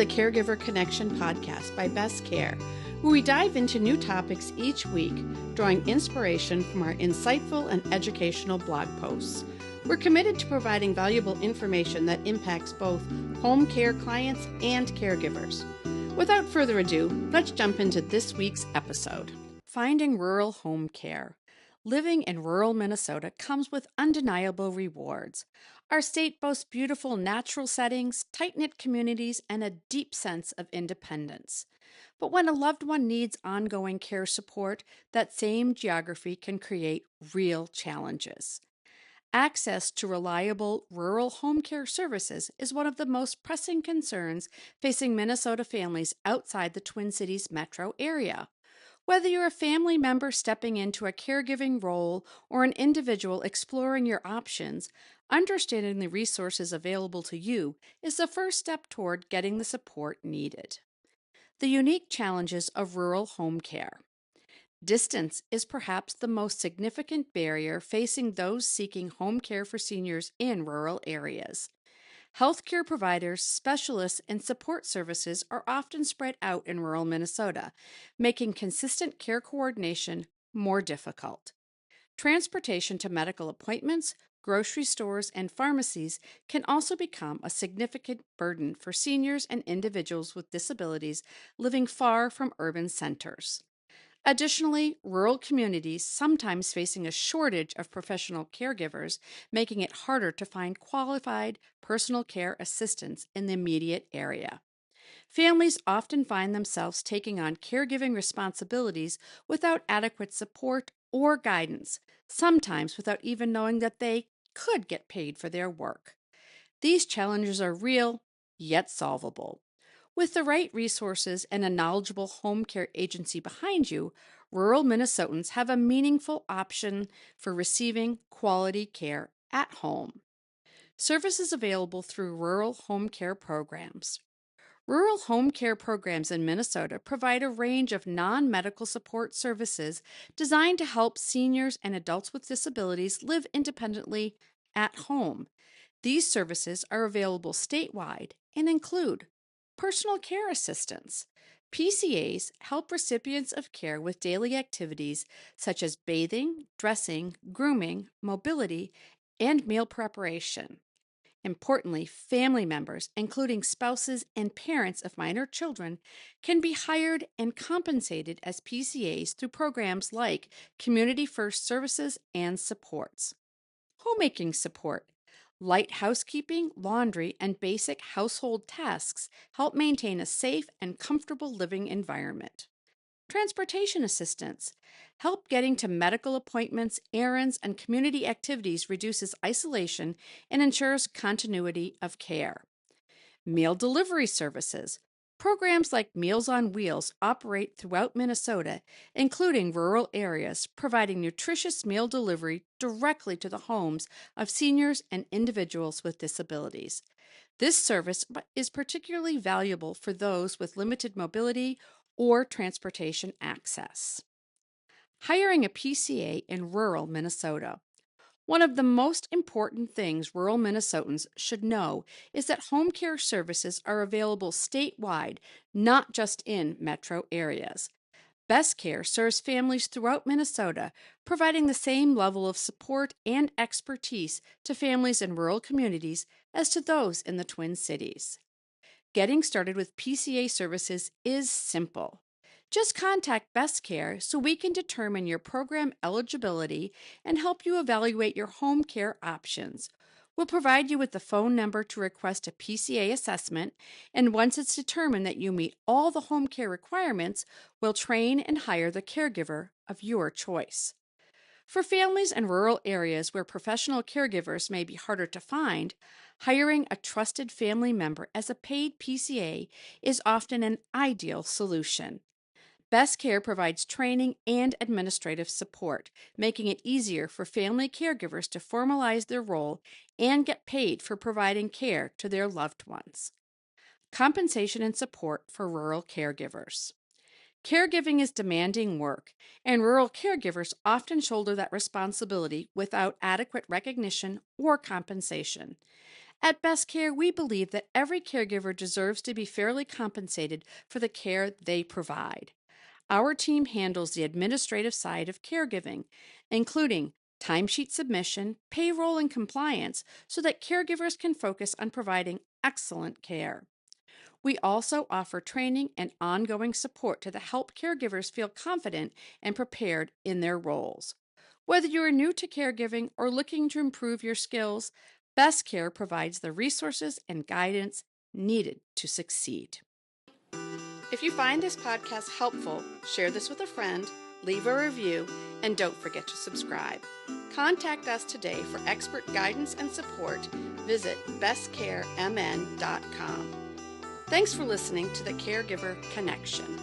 the Caregiver Connection podcast by Best Care, where we dive into new topics each week, drawing inspiration from our insightful and educational blog posts. We're committed to providing valuable information that impacts both home care clients and caregivers. Without further ado, let's jump into this week's episode. Finding rural home care. Living in rural Minnesota comes with undeniable rewards. Our state boasts beautiful natural settings, tight-knit communities, and a deep sense of independence. But when a loved one needs ongoing care support, that same geography can create real challenges. Access to reliable rural home care services is one of the most pressing concerns facing Minnesota families outside the Twin Cities metro area. Whether you're a family member stepping into a caregiving role or an individual exploring your options, understanding the resources available to you is the first step toward getting the support needed. The unique challenges of rural home care. Distance is perhaps the most significant barrier facing those seeking home care for seniors in rural areas. Healthcare providers, specialists, and support services are often spread out in rural Minnesota, making consistent care coordination more difficult. Transportation to medical appointments, grocery stores, and pharmacies can also become a significant burden for seniors and individuals with disabilities living far from urban centers. Additionally, rural communities sometimes facing a shortage of professional caregivers, making it harder to find qualified personal care assistance in the immediate area. Families often find themselves taking on caregiving responsibilities without adequate support or guidance, sometimes without even knowing that they could get paid for their work. These challenges are real, yet solvable. With the right resources and a knowledgeable home care agency behind you, rural Minnesotans have a meaningful option for receiving quality care at home. Services available through rural home care programs. Rural home care programs in Minnesota provide a range of non-medical support services designed to help seniors and adults with disabilities live independently at home. These services are available statewide and include personal care assistance. PCAs help recipients of care with daily activities such as bathing, dressing, grooming, mobility, and meal preparation. Importantly, family members, including spouses and parents of minor children, can be hired and compensated as PCAs through programs like Community First Services and Supports. Homemaking support. Light housekeeping, laundry, and basic household tasks help maintain a safe and comfortable living environment. Transportation assistance. Help getting to medical appointments, errands, and community activities reduces isolation and ensures continuity of care. Meal delivery services. Programs like Meals on Wheels operate throughout Minnesota, including rural areas, providing nutritious meal delivery directly to the homes of seniors and individuals with disabilities. This service is particularly valuable for those with limited mobility or transportation access. Hiring a PCA in rural Minnesota. One of the most important things rural Minnesotans should know is that home care services are available statewide, not just in metro areas. Best Care serves families throughout Minnesota, providing the same level of support and expertise to families in rural communities as to those in the Twin Cities. Getting started with PCA services is simple. Just contact Best Care so we can determine your program eligibility and help you evaluate your home care options. We'll provide you with the phone number to request a PCA assessment, and once it's determined that you meet all the home care requirements, we'll train and hire the caregiver of your choice. For families in rural areas where professional caregivers may be harder to find, hiring a trusted family member as a paid PCA is often an ideal solution. Best Care provides training and administrative support, making it easier for family caregivers to formalize their role and get paid for providing care to their loved ones. Compensation and support for rural caregivers. Caregiving is demanding work, and rural caregivers often shoulder that responsibility without adequate recognition or compensation. At Best Care, we believe that every caregiver deserves to be fairly compensated for the care they provide. Our team handles the administrative side of caregiving, including timesheet submission, payroll, and compliance, so that caregivers can focus on providing excellent care. We also offer training and ongoing support to help caregivers feel confident and prepared in their roles. Whether you are new to caregiving or looking to improve your skills, Best Care provides the resources and guidance needed to succeed. If you find this podcast helpful, share this with a friend, leave a review, and don't forget to subscribe. Contact us today for expert guidance and support. Visit bestcaremn.com. Thanks for listening to the Caregiver Connection.